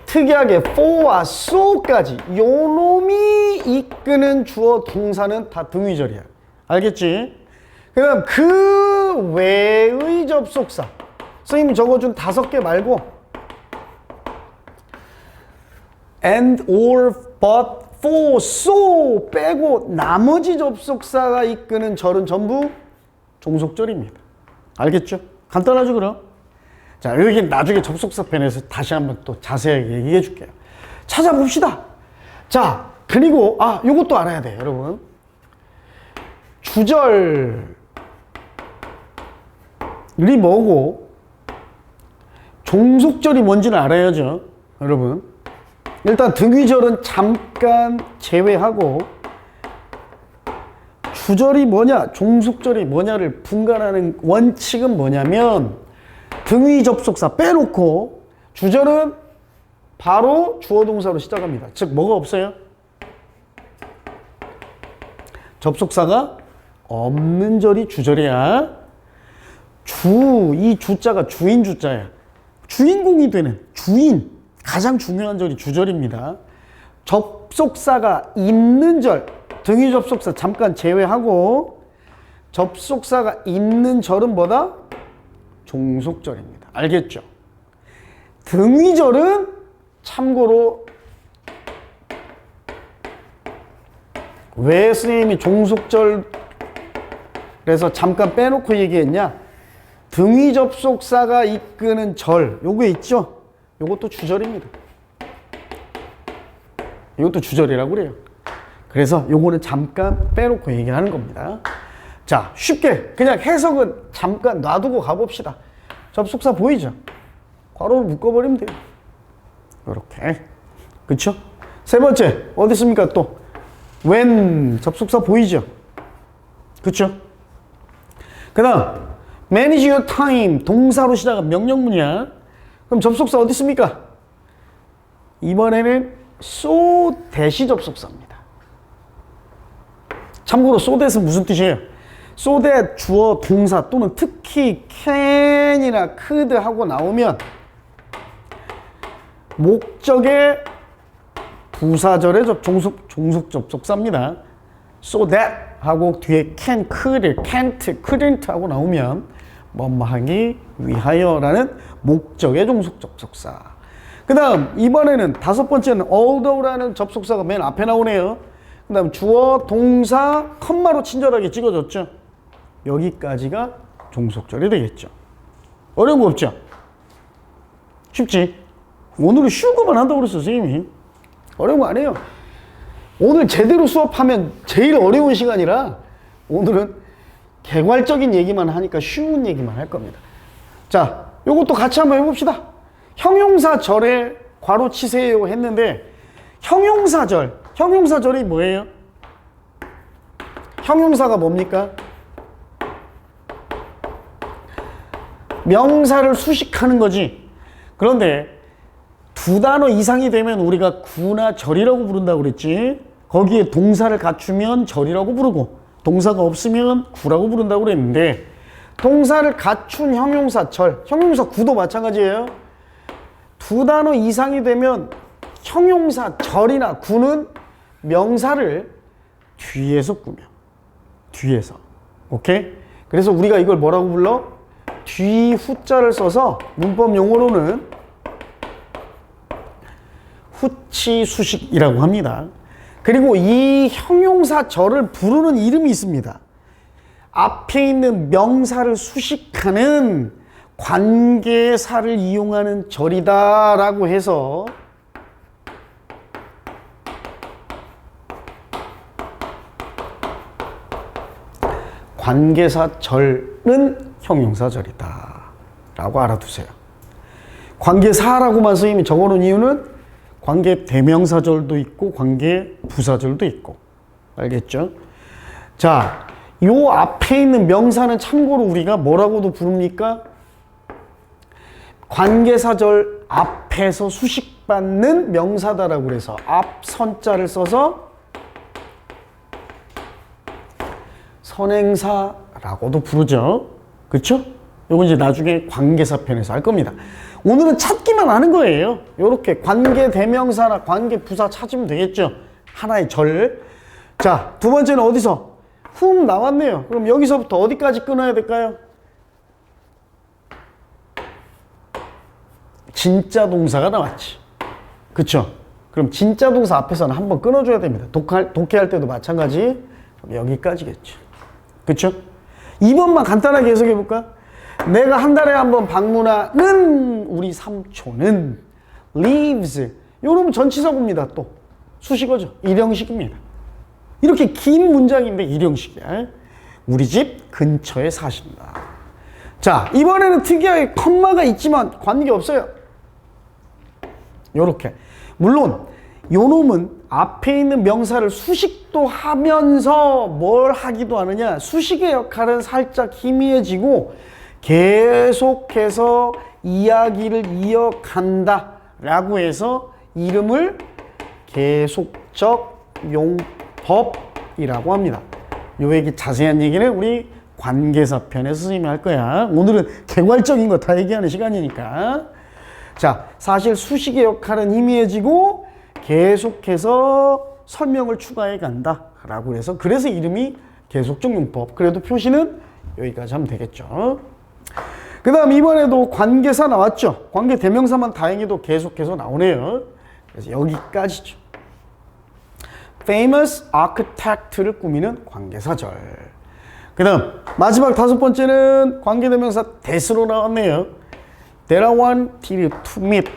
특이하게 for와 so까지 요 놈이 이끄는 주어 동사는 다 등위절이야. 알겠지? 그 다음 그 외의 접속사, 선생님이 적어준 5개 말고 and, or, but, for, so 빼고 나머지 접속사가 이끄는 절은 전부 종속절입니다. 알겠죠? 간단하죠, 그럼? 자, 여기 나중에 접속사 편에서 다시 한번 또 자세하게 얘기해 줄게요. 찾아봅시다. 자, 그리고 요것도 알아야 돼, 여러분. 주절이 뭐고 종속절이 뭔지는 알아야죠, 여러분. 일단 등위절은 잠깐 제외하고 주절이 뭐냐, 종속절이 뭐냐를 분간하는 원칙은 뭐냐면 등위 접속사 빼놓고 주절은 바로 주어 동사로 시작합니다. 즉 뭐가 없어요? 접속사가 없는 절이 주절이야. 이 주자가 주인 주자야. 주인공이 되는 주인, 가장 중요한 절이 주절입니다. 접속사가 있는 절, 등위 접속사 잠깐 제외하고 접속사가 있는 절은 뭐다? 종속절입니다. 알겠죠? 등위절은 참고로 왜 선생님이 종속절에서 잠깐 빼놓고 얘기했냐? 등위 접속사가 이끄는 절, 요거 있죠? 요것도 주절입니다. 이것도 주절이라고 그래요. 그래서 요거는 잠깐 빼놓고 얘기하는 겁니다. 자, 쉽게 그냥 해석은 잠깐 놔두고 가봅시다. 접속사 보이죠? 괄호를 묶어버리면 돼요. 이렇게. 그쵸? 세 번째, 어디 있습니까? 또 when 접속사 보이죠? 그쵸? 그 다음 manage your time 동사로 시작한 명령문이야. 그럼 접속사 어디 있습니까? 이번에는 so 대시 접속사입니다. 참고로 so that은 무슨 뜻이에요? so that 주어 동사 또는 특히 can이나 could 하고 나오면 목적의 부사절의 종속 접속사입니다. so that 하고 뒤에 can, could, can't, couldn't 하고 나오면 뭐뭐하기 위하여라는 목적의 종속 접속사. 그 다음 이번에는 5번째는 although라는 접속사가 맨 앞에 나오네요. 그 다음 주어, 동사, 컴마로 친절하게 찍어줬죠. 여기까지가 종속절이 되겠죠. 어려운 거 없죠? 쉽지? 오늘은 쉬운 것만 한다고 그랬어, 선생님이. 어려운 거 아니에요. 오늘 제대로 수업하면 제일 어려운 시간이라 오늘은 개괄적인 얘기만 하니까 쉬운 얘기만 할 겁니다. 자, 요것도 같이 한번 해봅시다. 형용사절에 괄호 치세요 했는데 형용사절이 뭐예요? 형용사가 뭡니까? 명사를 수식하는 거지. 그런데 두 단어 이상이 되면 우리가 구나 절이라고 부른다고 그랬지. 거기에 동사를 갖추면 절이라고 부르고 동사가 없으면 구라고 부른다고 그랬는데 동사를 갖춘 형용사 절, 형용사 구도 마찬가지예요. 두 단어 이상이 되면 형용사 절이나 구는 명사를 뒤에서 꾸며. 뒤에서. 오케이? 그래서 우리가 이걸 뭐라고 불러? 뒤후자를 써서 문법 용어로는 후치수식이라고 합니다. 그리고 이 형용사절을 부르는 이름이 있습니다. 앞에 있는 명사를 수식하는 관계사를 이용하는 절이다 라고 해서 관계사절은 형용사절이다 라고 알아두세요. 관계사라고만 선생님이 적어놓은 이유는 관계대명사절도 있고 관계부사절도 있고. 알겠죠? 자, 요 앞에 있는 명사는 참고로 우리가 뭐라고도 부릅니까? 관계사절 앞에서 수식받는 명사다라고 그래서 앞선자를 써서 선행사라고도 부르죠. 그쵸? 요건 이제 나중에 관계사 편에서 할 겁니다. 오늘은 찾기만 하는 거예요. 요렇게 관계대명사나 관계부사 찾으면 되겠죠. 하나의 절. 자, 두 번째는 어디서? whom 나왔네요. 그럼 여기서부터 어디까지 끊어야 될까요? 진짜 동사가 나왔지. 그쵸? 그럼 진짜 동사 앞에서는 한번 끊어줘야 됩니다. 독해할 때도 마찬가지. 그럼 여기까지겠죠. 그쵸? 2번만 간단하게 해석해볼까? 내가 한 달에 한 번 방문하는 우리 삼촌은 lives. 요놈은 전치사구입니다. 또 수식어죠. 일형식입니다. 이렇게 긴 문장인데 일형식이야. 우리 집 근처에 사신다. 자, 이번에는 특이하게 컴마가 있지만 관계없어요. 요렇게. 물론 요놈은 앞에 있는 명사를 수식도 하면서 뭘 하기도 하느냐, 수식의 역할은 살짝 희미해지고 계속해서 이야기를 이어간다 라고 해서 이름을 계속적 용법이라고 합니다. 요 얘기, 자세한 얘기는 우리 관계사 편에서 선생님이 할 거야. 오늘은 개괄적인 거 다 얘기하는 시간이니까. 자, 사실 수식의 역할은 희미해지고 계속해서 설명을 추가해 간다 라고 해서, 그래서 이름이 계속적 용법. 그래도 표시는 여기까지 하면 되겠죠. 그 다음 이번에도 관계사 나왔죠. 관계 대명사만 다행히도 계속해서 나오네요. 그래서 여기까지죠. famous architect를 꾸미는 관계사절. 그 다음 마지막 다섯 번째는 관계대명사 that으로 나왔네요. That I wanted to meet.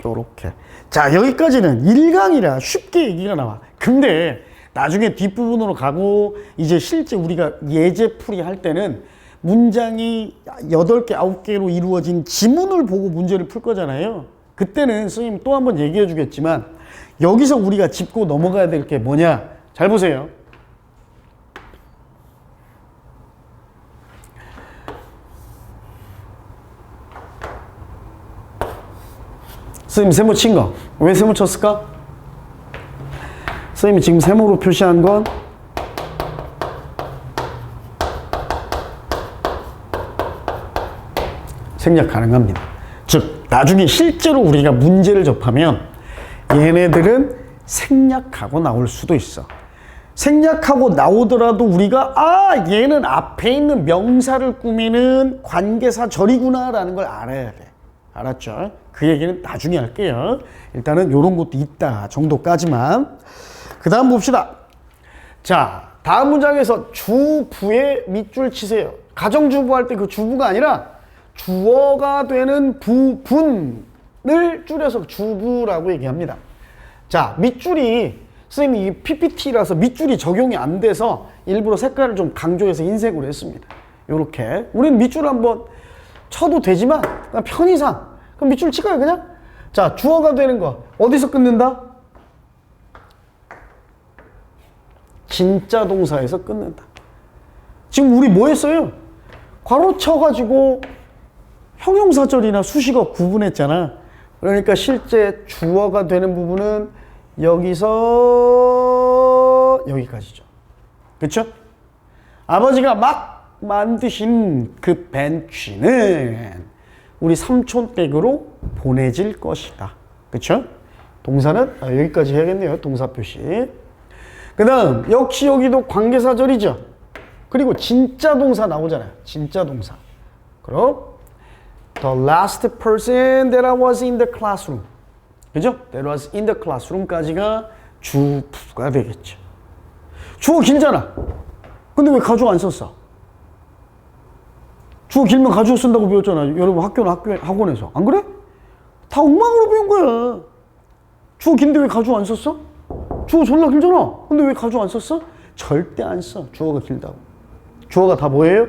요렇게. 자, 여기까지는 1강이라 쉽게 얘기가 나와. 근데 나중에 뒷부분으로 가고 이제 실제 우리가 예제풀이 할 때는 문장이 8개, 9개로 이루어진 지문을 보고 문제를 풀 거잖아요. 그때는 선생님 또 한번 얘기해 주겠지만 여기서 우리가 짚고 넘어가야 될 게 뭐냐? 잘 보세요. 선생님 세모 친 거. 왜 세모 쳤을까? 선생님이 지금 세모로 표시한 건 생략 가능합니다. 즉 나중에 실제로 우리가 문제를 접하면 얘네들은 생략하고 나올 수도 있어. 생략하고 나오더라도 우리가 얘는 앞에 있는 명사를 꾸미는 관계사절이구나 라는 걸 알아야 돼. 알았죠? 그 얘기는 나중에 할게요. 일단은 이런 것도 있다 정도까지만. 그 다음 봅시다. 자, 다음 문장에서 주부의 밑줄 치세요. 가정주부 할 때 그 주부가 아니라 주어가 되는 부분을 줄여서 주부라고 얘기합니다. 자, 밑줄이 선생님이 이 PPT라서 밑줄이 적용이 안 돼서 일부러 색깔을 좀 강조해서 흰색으로 했습니다. 요렇게. 우리는 밑줄 한번 쳐도 되지만 그냥 편의상 그럼 밑줄 칠까요 그냥? 자, 주어가 되는 거 어디서 끊는다? 진짜 동사에서 끊는다. 지금 우리 뭐 했어요? 괄호 쳐가지고 형용사절이나 수식어 구분했잖아. 그러니까 실제 주어가 되는 부분은 여기서 여기까지죠. 그쵸? 아버지가 막 만드신 그 벤치는 우리 삼촌 댁으로 보내질 것이다. 그쵸? 동사는 여기까지 해야겠네요. 동사 표시. 그 다음 역시 여기도 관계사절이죠. 그리고 진짜 동사 나오잖아요. 진짜 동사. 그럼 The last person that I was in the classroom. 그죠? That was in the classroom까지가 주부가 되겠죠. 주어 길잖아. 근데 왜 가주어 안 썼어? 주어 길면 가주어 쓴다고 배웠잖아. 여러분 학원에서. 안 그래? 다 엉망으로 배운 거야. 주어 긴데 왜 가주어 안 썼어? 주어 졸라 길잖아. 근데 왜 가주어 안 썼어? 절대 안 써. 주어가 길다고. 주어가 다 뭐예요?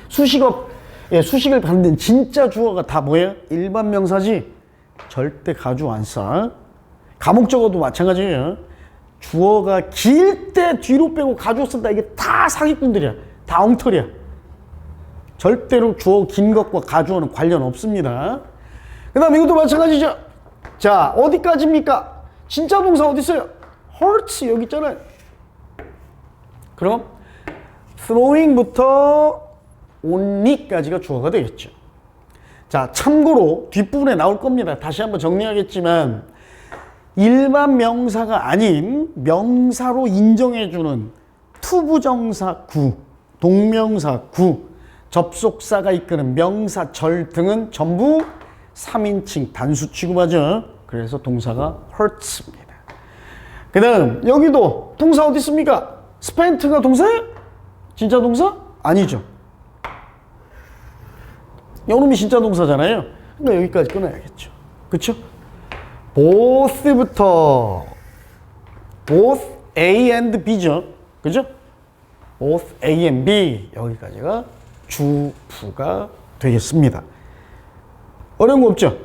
수식을 받는 진짜 주어가 다 뭐예요? 일반 명사지. 절대 가주어 안 써. 과목적어도 마찬가지예요. 주어가 길 때 뒤로 빼고 가주어 쓴다. 이게 다 사기꾼들이야. 다 엉터리야. 절대로 주어 긴 것과 가주어는 관련 없습니다. 그 다음에 이것도 마찬가지죠. 자, 어디까지입니까? 진짜 동사 어디 있어요? hurts 여기 있잖아요. 그럼 throwing부터 only까지가 주어가 되겠죠. 자, 참고로 뒷부분에 나올 겁니다. 다시 한번 정리하겠지만 일반 명사가 아닌 명사로 인정해주는 투부정사 구, 동명사 구, 접속사가 이끄는 명사절 등은 전부 3인칭 단수 취급하죠. 그래서 동사가 hurts입니다. 그 다음 여기도 동사 어디 있습니까? spent가 동사예요? 진짜 동사? 아니죠. 요놈이 진짜 동사잖아요. 그러니까 여기까지 끊어야겠죠. 그쵸? both A and B죠. 그죠? both A and B 여기까지가 주부가 되겠습니다. 어려운 거 없죠?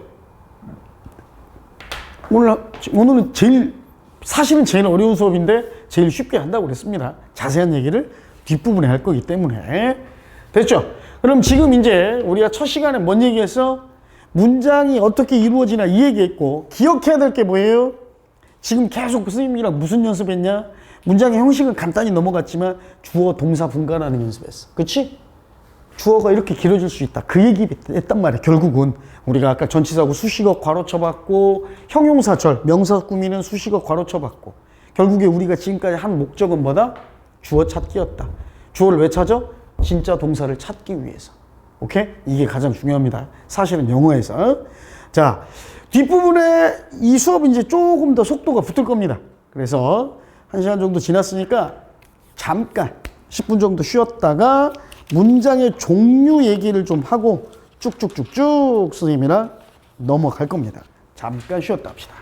오늘은 사실은 제일 어려운 수업인데 제일 쉽게 한다고 그랬습니다. 자세한 얘기를 뒷부분에 할 거기 때문에. 됐죠? 그럼 지금 이제 우리가 첫 시간에 뭔 얘기했어? 문장이 어떻게 이루어지나 이 얘기했고, 기억해야 될 게 뭐예요? 지금 계속 선생님이랑 무슨 연습했냐? 문장의 형식은 간단히 넘어갔지만 주어 동사 분간하는 연습했어. 그치? 주어가 이렇게 길어질 수 있다. 그 얘기 했단 말이야. 결국은 우리가 아까 전치사하고 수식어 괄호 쳐봤고, 형용사절 명사 꾸미는 수식어 괄호 쳐봤고, 결국에 우리가 지금까지 한 목적은 뭐다? 주어 찾기였다. 주어를 왜 찾아? 진짜 동사를 찾기 위해서. 오케이? 이게 가장 중요합니다. 사실은 영어에서. 자, 뒷부분에 이 수업은 이제 조금 더 속도가 붙을 겁니다. 그래서 1시간 정도 지났으니까 잠깐 10분 정도 쉬었다가 문장의 종류 얘기를 좀 하고 쭉쭉쭉쭉 선생님이랑 넘어갈 겁니다. 잠깐 쉬었다 합시다.